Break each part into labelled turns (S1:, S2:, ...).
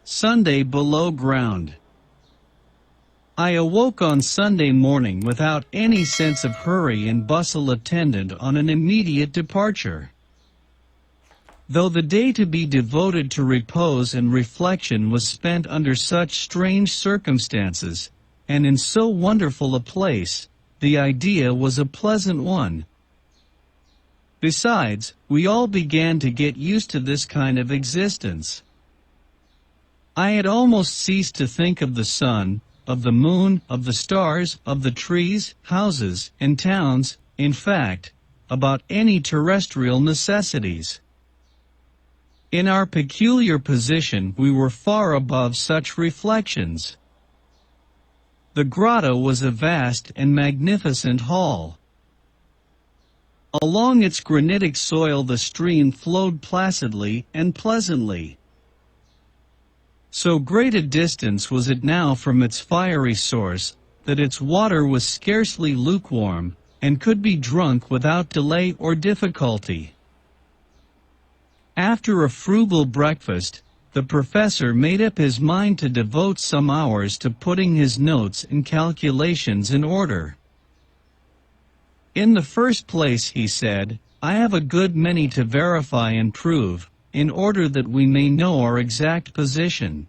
S1: Sunday below ground. I awoke on Sunday morning without any sense of hurry and bustle attendant on an immediate departure. Though the day to be devoted to repose and reflection was spent under such strange circumstances, and in so wonderful a place, the idea was a pleasant one. Besides, we all began to get used to this kind of existence. I had almost ceased to think of the sun, of the moon, of the stars, of the trees, houses, and towns, in fact, about any terrestrial necessities. In our peculiar position we were far above such reflections. The grotto was a vast and magnificent hall. Along its granitic soil the stream flowed placidly and pleasantly. So great a distance was it now from its fiery source, that its water was scarcely lukewarm, and could be drunk without delay or difficulty. After a frugal breakfast, the professor made up his mind to devote some hours to putting his notes and calculations in order. In the first place, he said, I have a good many to verify and prove, in order that we may know our exact position.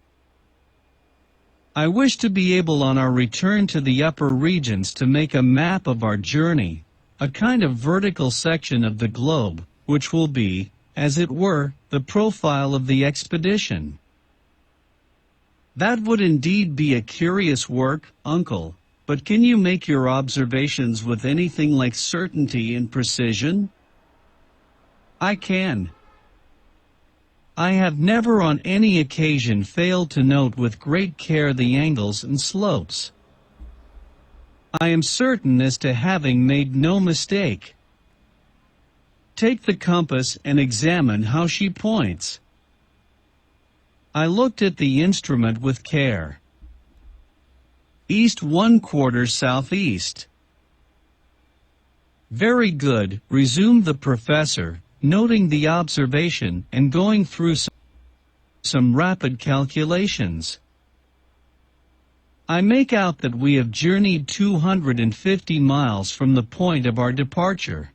S1: I wish to be able on our return to the upper regions to make a map of our journey, a kind of vertical section of the globe, which will be, as it were, the profile of the expedition. That would indeed be a curious work, uncle, but can you make your observations with anything like certainty and precision? I can. I have never on any occasion failed to note with great care the angles and slopes. I am certain as to having made no mistake. Take the compass and examine how she points. I looked at the instrument with care. East 1/4 southeast. Very good, resumed the professor, noting the observation and going through some rapid calculations. I make out that we have journeyed 250 miles from the point of our departure.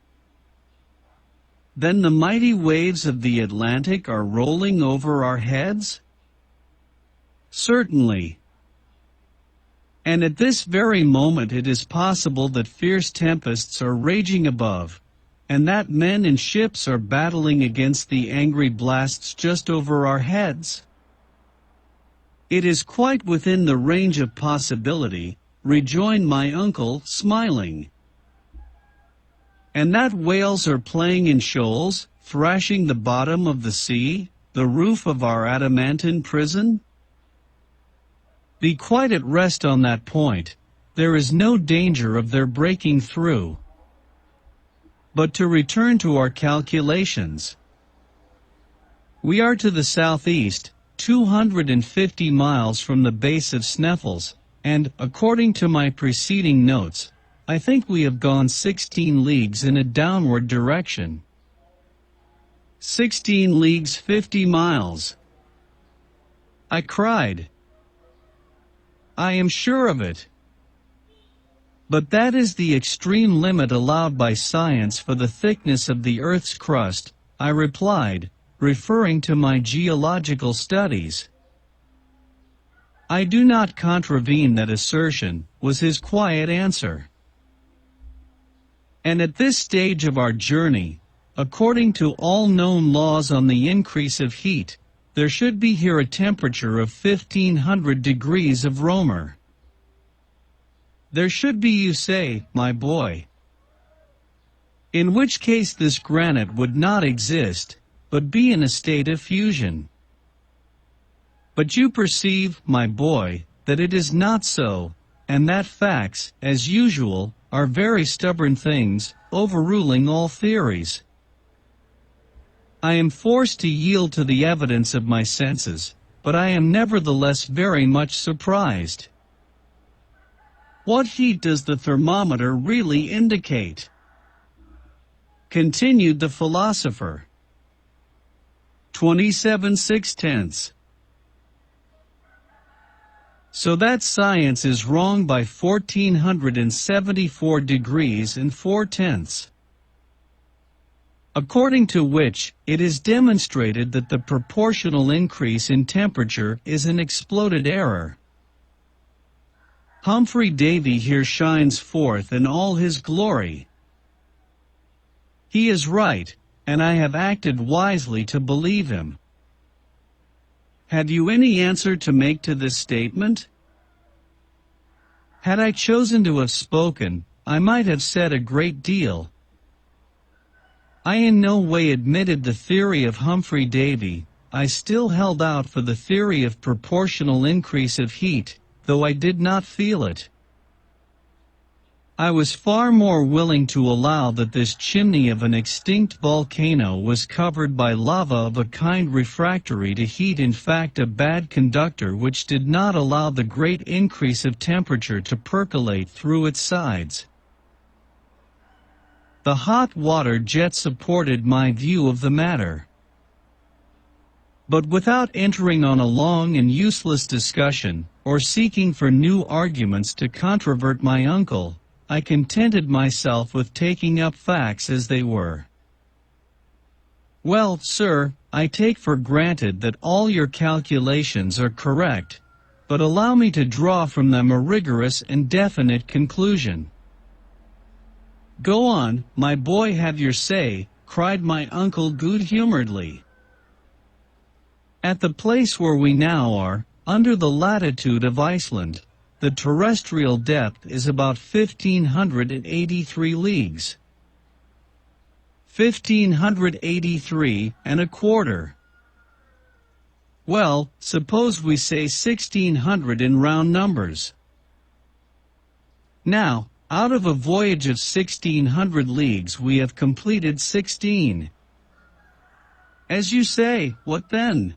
S1: Then the mighty waves of the Atlantic are rolling over our heads? Certainly. And at this very moment it is possible that fierce tempests are raging above, and that men and ships are battling against the angry blasts just over our heads. It is quite within the range of possibility, rejoined my uncle, smiling. And that whales are playing in shoals, thrashing the bottom of the sea, the roof of our adamantine prison? Be quite at rest on that point. There is no danger of their breaking through. But to return to our calculations. We are to the southeast, 250 miles from the base of Sneffels, and, according to my preceding notes, I think we have gone 16 leagues in a downward direction. 16 leagues 50 miles. I cried. I am sure of it. But that is the extreme limit allowed by science for the thickness of the Earth's crust, I replied, referring to my geological studies. I do not contravene that assertion, was his quiet answer. And at this stage of our journey, according to all known laws on the increase of heat, there should be here a temperature of 1500 degrees of Romer. There should be, you say, my boy. In which case this granite would not exist, but be in a state of fusion. But you perceive, my boy, that it is not so, and that facts, as usual, are very stubborn things, overruling all theories. I am forced to yield to the evidence of my senses, but I am nevertheless very much surprised. What heat does the thermometer really indicate? Continued the philosopher. 27/6. So that science is wrong by 1474 degrees and 4/10. According to which, it is demonstrated that the proportional increase in temperature is an exploded error. Humphrey Davy here shines forth in all his glory. He is right, and I have acted wisely to believe him. Have you any answer to make to this statement? Had I chosen to have spoken, I might have said a great deal. I in no way admitted the theory of Humphrey Davy. I still held out for the theory of proportional increase of heat, though I did not feel it. I was far more willing to allow that this chimney of an extinct volcano was covered by lava of a kind refractory to heat, in fact a bad conductor which did not allow the great increase of temperature to percolate through its sides. The hot water jet supported my view of the matter. But without entering on a long and useless discussion, or seeking for new arguments to controvert my uncle, I contented myself with taking up facts as they were. Well, sir, I take for granted that all your calculations are correct, but allow me to draw from them a rigorous and definite conclusion. Go on, my boy, have your say, cried my uncle good-humoredly. At the place where we now are, under the latitude of Iceland, the terrestrial depth is about 1,583 leagues. 1,583 and a quarter. Well, suppose we say 1,600 in round numbers. Now, out of a voyage of 1,600 leagues we have completed 16. As you say, what then?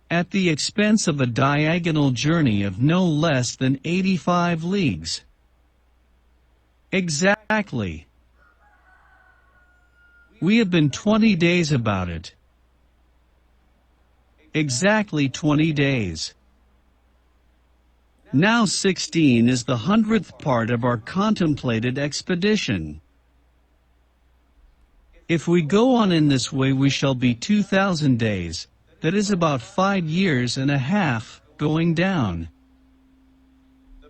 S1: At the expense of a diagonal journey of no less than 85 leagues. Exactly. We have been 20 days about it. Exactly 20 days. Now 16 is the 100th part of our contemplated expedition. If we go on in this way we shall be 2,000 days. That is about 5 years and a half, going down.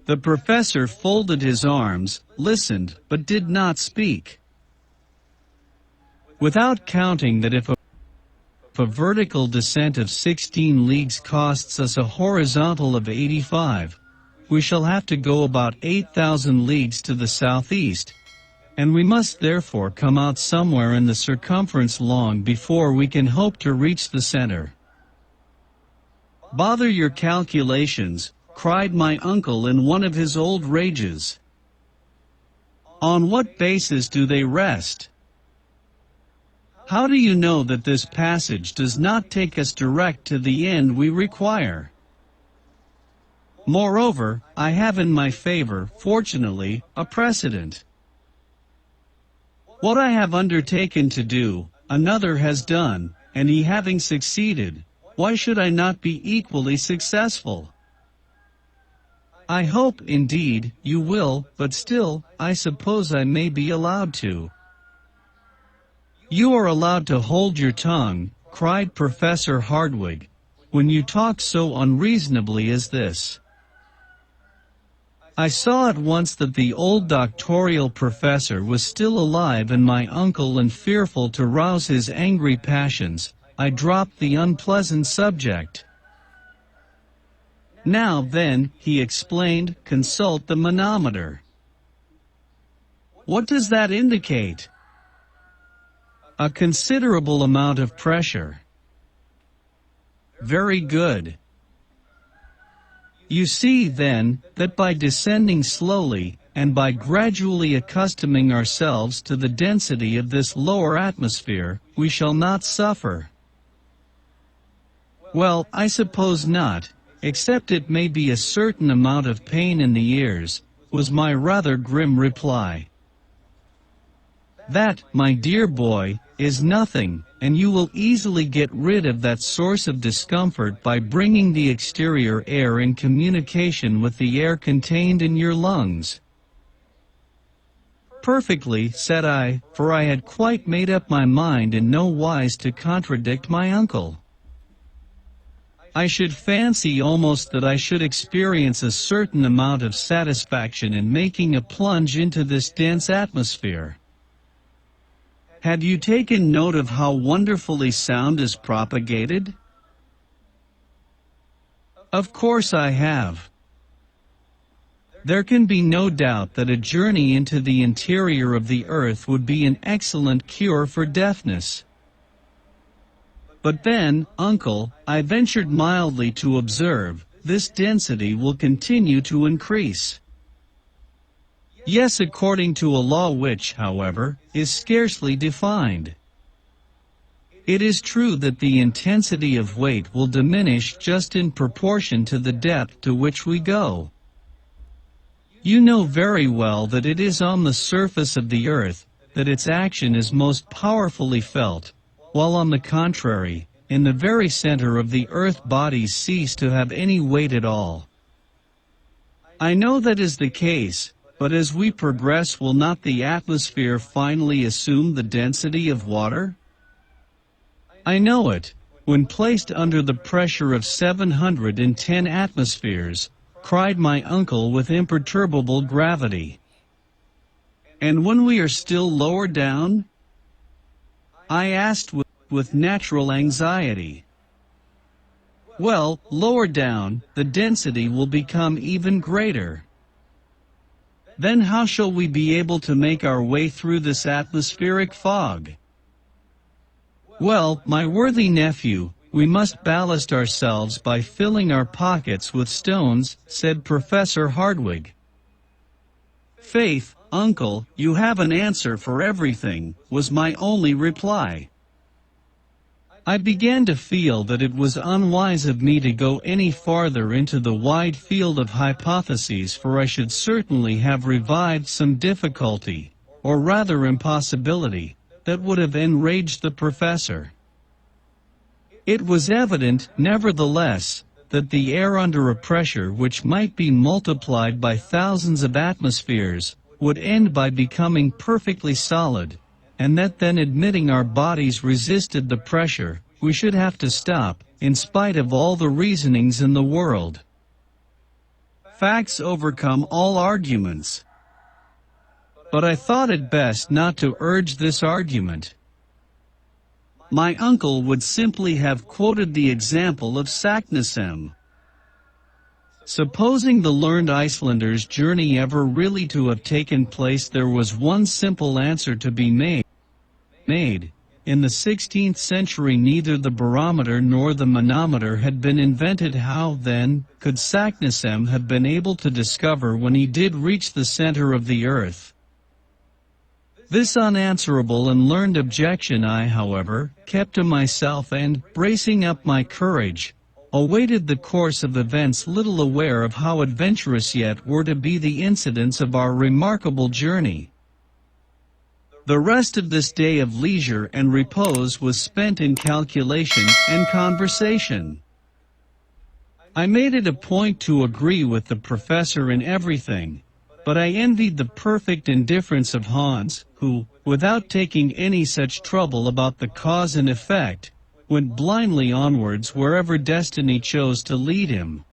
S1: The professor folded his arms, listened, but did not speak. Without counting that if a vertical descent of 16 leagues costs us a horizontal of 85, we shall have to go about 8,000 leagues to the southeast, and we must therefore come out somewhere in the circumference long before we can hope to reach the center. Bother your calculations, cried my uncle in one of his old rages. On what basis do they rest? How do you know that this passage does not take us direct to the end we require? Moreover, I have in my favor, fortunately, a precedent. What I have undertaken to do, another has done, and he having succeeded, why should I not be equally successful? I hope, indeed, you will, but still, I suppose I may be allowed to. You are allowed to hold your tongue, cried Professor Hardwigg, when you talk so unreasonably as this. I saw at once that the old doctorial professor was still alive, and my uncle, and fearful to rouse his angry passions, I dropped the unpleasant subject. Now then, he explained, consult the manometer. What does that indicate? A considerable amount of pressure. Very good. You see, then, that by descending slowly, and by gradually accustoming ourselves to the density of this lower atmosphere, we shall not suffer. Well, I suppose not, except it may be a certain amount of pain in the ears, was my rather grim reply. That, my dear boy, is nothing, and you will easily get rid of that source of discomfort by bringing the exterior air in communication with the air contained in your lungs. Perfectly, said I, for I had quite made up my mind in no wise to contradict my uncle. I should fancy almost that I should experience a certain amount of satisfaction in making a plunge into this dense atmosphere. Have you taken note of how wonderfully sound is propagated? Of course I have. There can be no doubt that a journey into the interior of the earth would be an excellent cure for deafness. But then, uncle, I ventured mildly to observe, this density will continue to increase. Yes, according to a law which, however, is scarcely defined. It is true that the intensity of weight will diminish just in proportion to the depth to which we go. You know very well that it is on the surface of the earth that its action is most powerfully felt, while on the contrary, in the very center of the earth bodies cease to have any weight at all. I know that is the case, but as we progress, will not the atmosphere finally assume the density of water? I know it. When placed under the pressure of 710 atmospheres, cried my uncle with imperturbable gravity. And when we are still lower down? I asked with natural anxiety. Well, lower down, the density will become even greater. Then how shall we be able to make our way through this atmospheric fog? Well, my worthy nephew, we must ballast ourselves by filling our pockets with stones, said Professor Hardwigg. Faith, uncle, you have an answer for everything, was my only reply. I began to feel that it was unwise of me to go any farther into the wide field of hypotheses, for I should certainly have revived some difficulty, or rather impossibility, that would have enraged the professor. It was evident, nevertheless, that the air under a pressure which might be multiplied by thousands of atmospheres would end by becoming perfectly solid, and that then, admitting our bodies resisted the pressure, we should have to stop, in spite of all the reasonings in the world. Facts overcome all arguments. But I thought it best not to urge this argument. My uncle would simply have quoted the example of Saknussemm. Supposing the learned Icelander's journey ever really to have taken place, there was one simple answer to be made. In the 16th century neither the barometer nor the manometer had been invented. How, then, could Saknussemm have been able to discover when he did reach the center of the earth? This unanswerable and learned objection I, however, kept to myself and, bracing up my courage, awaited the course of events, little aware of how adventurous yet were to be the incidents of our remarkable journey. The rest of this day of leisure and repose was spent in calculation and conversation. I made it a point to agree with the professor in everything, but I envied the perfect indifference of Hans, who, without taking any such trouble about the cause and effect, went blindly onwards wherever destiny chose to lead him.